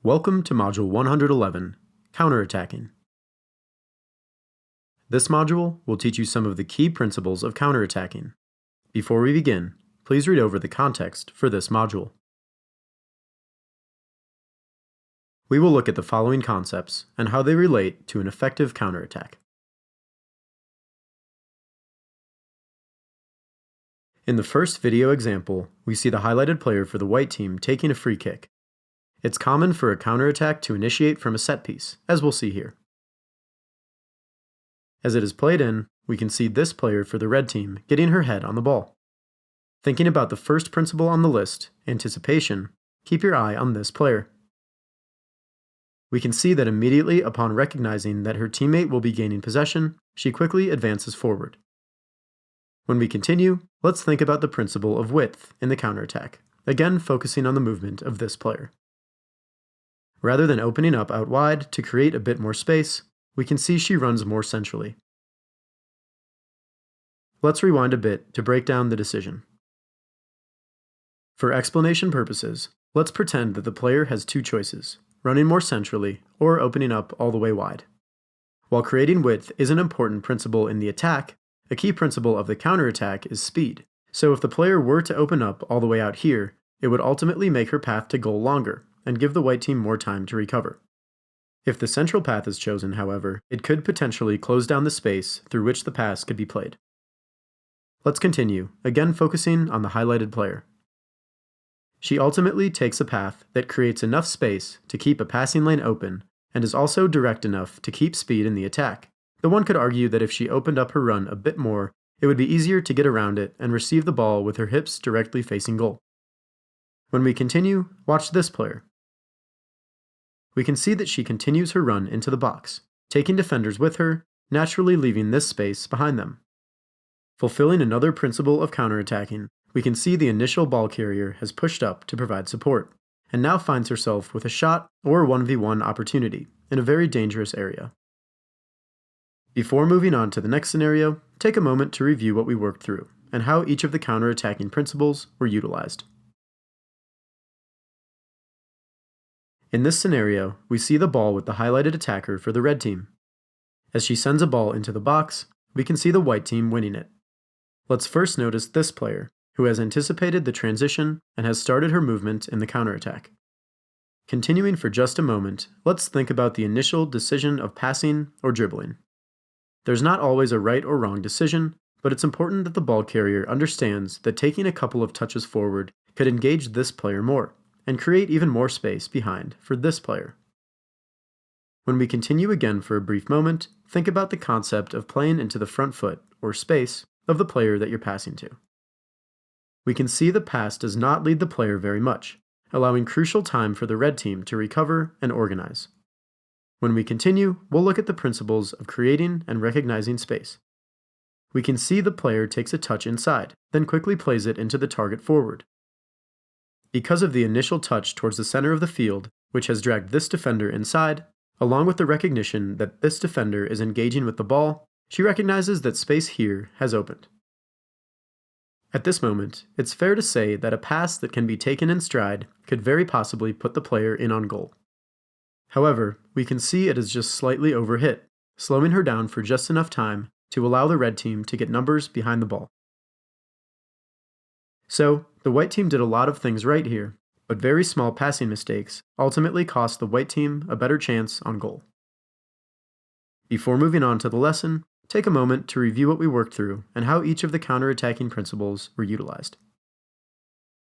Welcome to Module 111, CounterAttacking. This module will teach you some of the key principles of counterattacking. Before we begin, please read over the context for this module. We will look at the following concepts and how they relate to an effective counterattack. In the first video example, we see the highlighted player for the white team taking a free kick. It's common for a counterattack to initiate from a set piece, as we'll see here. As it is played in, we can see this player for the red team getting her head on the ball. Thinking about the first principle on the list, anticipation, keep your eye on this player. We can see that immediately upon recognizing that her teammate will be gaining possession, she quickly advances forward. When we continue, let's think about the principle of width in the counterattack, again focusing on the movement of this player. Rather than opening up out wide to create a bit more space, we can see she runs more centrally. Let's rewind a bit to break down the decision. For explanation purposes, let's pretend that the player has two choices, running more centrally or opening up all the way wide. While creating width is an important principle in the attack, a key principle of the counterattack is speed. So if the player were to open up all the way out here, it would ultimately make her path to goal longer and give the white team more time to recover. If the central path is chosen, however, it could potentially close down the space through which the pass could be played. Let's continue, again focusing on the highlighted player. She ultimately takes a path that creates enough space to keep a passing lane open and is also direct enough to keep speed in the attack. Though one could argue that if she opened up her run a bit more, it would be easier to get around it and receive the ball with her hips directly facing goal. When we continue, watch this player. We can see that she continues her run into the box, taking defenders with her, naturally leaving this space behind them. Fulfilling another principle of counterattacking, we can see the initial ball carrier has pushed up to provide support, and now finds herself with a shot or 1v1 opportunity in a very dangerous area. Before moving on to the next scenario, take a moment to review what we worked through and how each of the counterattacking principles were utilized. In this scenario, we see the ball with the highlighted attacker for the red team. As she sends a ball into the box, we can see the white team winning it. Let's first notice this player, who has anticipated the transition and has started her movement in the counterattack. Continuing for just a moment, let's think about the initial decision of passing or dribbling. There's not always a right or wrong decision, but it's important that the ball carrier understands that taking a couple of touches forward could engage this player more and create even more space behind for this player. When we continue again for a brief moment, think about the concept of playing into the front foot, or space, of the player that you're passing to. We can see the pass does not lead the player very much, allowing crucial time for the red team to recover and organize. When we continue, we'll look at the principles of creating and recognizing space. We can see the player takes a touch inside, then quickly plays it into the target forward. Because of the initial touch towards the center of the field, which has dragged this defender inside, along with the recognition that this defender is engaging with the ball, she recognizes that space here has opened. At this moment, it's fair to say that a pass that can be taken in stride could very possibly put the player in on goal. However, we can see it is just slightly overhit, slowing her down for just enough time to allow the red team to get numbers behind the ball. So, the white team did a lot of things right here, but very small passing mistakes ultimately cost the white team a better chance on goal. Before moving on to the lesson, take a moment to review what we worked through and how each of the counterattacking principles were utilized.